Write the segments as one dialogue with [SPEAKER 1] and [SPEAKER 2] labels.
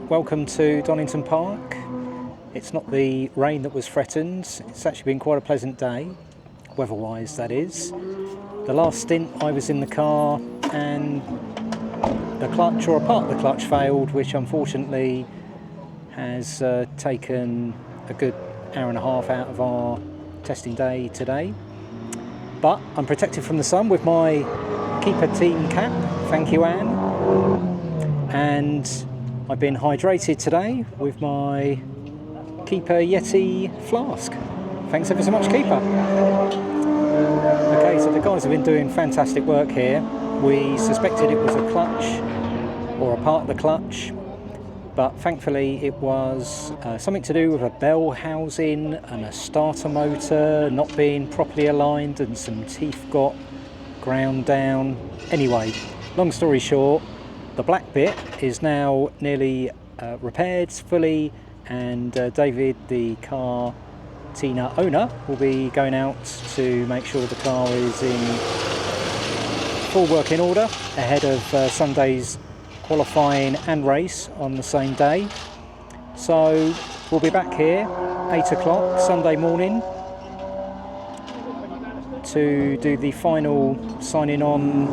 [SPEAKER 1] welcome to Donington Park. It's not the rain that was threatened, it's actually been quite a pleasant day, weather-wise that is. The last stint I was in the car and the clutch, or a part of the clutch, failed, which unfortunately has taken a good hour and a half out of our testing day today. But I'm protected from the sun with my Keeper team cap, thank you Anne. And I've been hydrated today with my Keeper Yeti flask. Thanks ever so much, Keeper. Okay, so the guys have been doing fantastic work here. We suspected it was a clutch or a part of the clutch, but thankfully it was something to do with a bell housing and a starter motor not being properly aligned and some teeth got ground down. Anyway, long story short, the black bit is now nearly repaired fully, and David, the car Tina owner, will be going out to make sure the car is in full working order ahead of Sunday's qualifying and race on the same day. So we'll be back here 8 o'clock Sunday morning to do the final signing on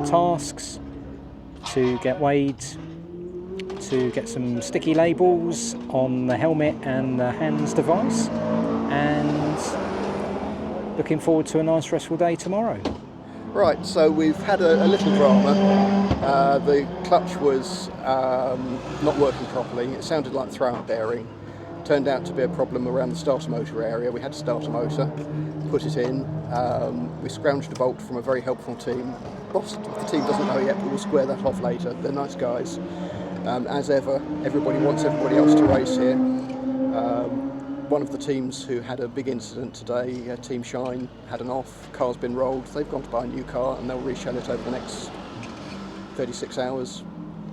[SPEAKER 1] tasks, to get weighed, to get some sticky labels on the helmet and the hands device, and looking forward to a nice restful day tomorrow.
[SPEAKER 2] Right, so we've had a little drama. The clutch was not working properly. It sounded like throw-out bearing. Turned out to be a problem around the starter motor area. We had to start a motor, put it in. We scrounged a bolt from a very helpful team. Boss of the team doesn't know yet, but we'll square that off later. They're nice guys. As ever, everybody wants everybody else to race here. One of the teams who had a big incident today, Team Shine, had an off, car's been rolled. They've gone to buy a new car and they'll reshell it over the next 36 hours,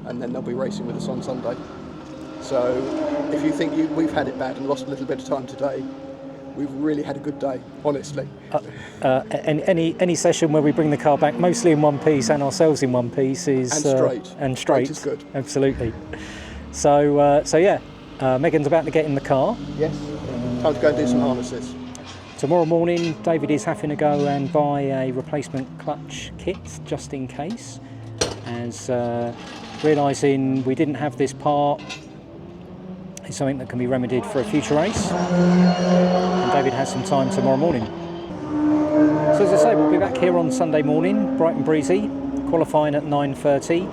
[SPEAKER 2] and then they'll be racing with us on Sunday. So if you think we've had it bad and lost a little bit of time today, we've really had a good day, honestly.
[SPEAKER 1] Any session where we bring the car back mostly in one piece and ourselves in one piece is
[SPEAKER 2] straight.
[SPEAKER 1] Straight
[SPEAKER 2] is good.
[SPEAKER 1] Absolutely. So yeah, Megan's about to get in the car.
[SPEAKER 2] Yes. Time to go and do some harnesses.
[SPEAKER 1] Tomorrow morning, David is having to go and buy a replacement clutch kit just in case, as realising we didn't have this part is something that can be remedied for a future race, and David has some time tomorrow morning. So as I say, we'll be back here on Sunday morning, bright and breezy, qualifying at 9:30.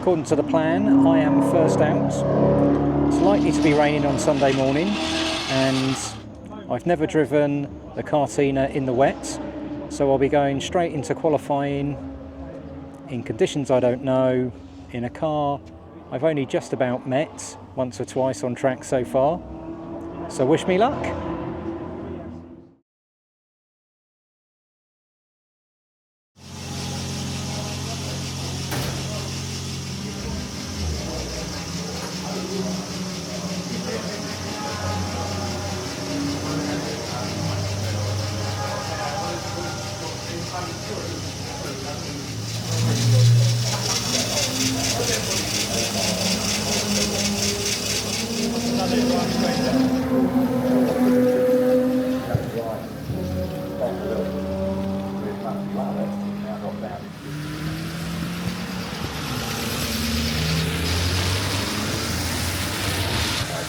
[SPEAKER 1] According to the plan, I am first out. It's likely to be raining on Sunday morning, and I've never driven the Cartina in the wet, so I'll be going straight into qualifying in conditions I don't know, in a car I've only just about met once or twice on track so far. So wish me luck.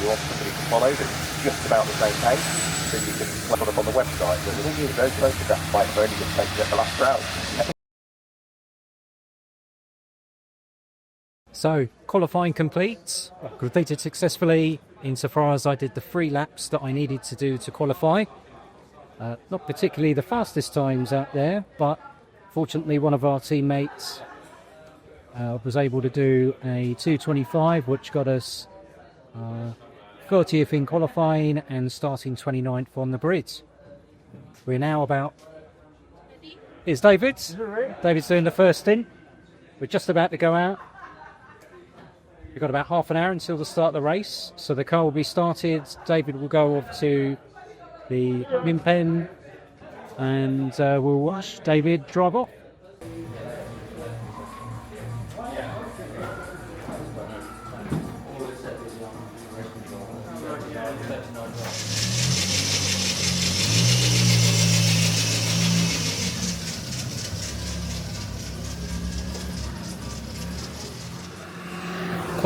[SPEAKER 3] You want somebody to follow that's just about the same pace, so you can put up on the website. But the thing is, those photographs might have only been taken at the last round.
[SPEAKER 1] So, qualifying completed successfully insofar as I did the 3 laps that I needed to do to qualify. Not particularly the fastest times out there, but fortunately one of our teammates was able to do a 2:25, which got us 30th in qualifying and starting 29th on the grid. We're now about... Here's David. David's doing the first stint. We're just about to go out. We've got about half an hour until the start of the race, so the car will be started. David will go off to the min pen and we'll watch David drive off.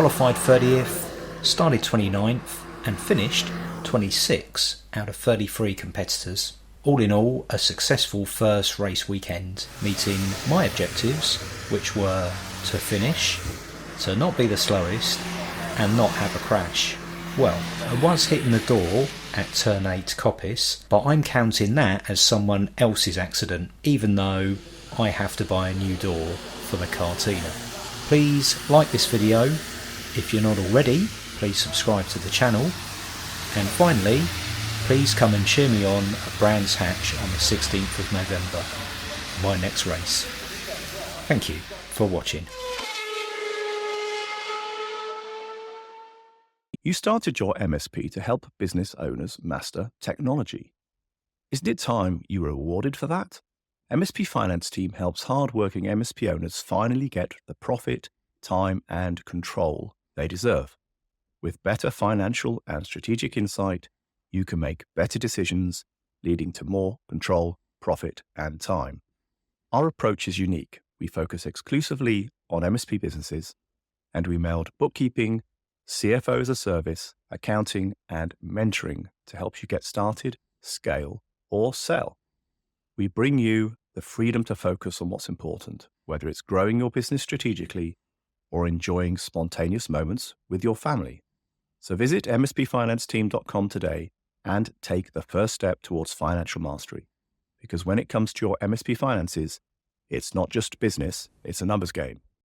[SPEAKER 4] qualified 30th, started 29th and finished 26 out of 33 competitors. All in all, a successful first race weekend, meeting my objectives, which were to finish, to not be the slowest, and not have a crash. Well, I was hitting the door at turn 8 Coppice, but I'm counting that as someone else's accident, even though I have to buy a new door for the Cartina. Please like this video. If you're not already, please subscribe to the channel. And finally, please come and cheer me on at Brands Hatch on the 16th of November, my next race. Thank you for watching.
[SPEAKER 5] You started your MSP to help business owners master technology. Isn't it time you were rewarded for that? MSP Finance Team helps hard-working MSP owners finally get the profit, time, and control they deserve. With better financial and strategic insight, you can make better decisions, leading to more control, profit, and time. Our approach is unique. We focus exclusively on MSP businesses, and we meld bookkeeping, CFO as a service, accounting, and mentoring to help you get started, scale, or sell. We bring you the freedom to focus on what's important, whether it's growing your business strategically or enjoying spontaneous moments with your family. So visit mspfinanceteam.com today and take the first step towards financial mastery. Because when it comes to your MSP finances, it's not just business, it's a numbers game.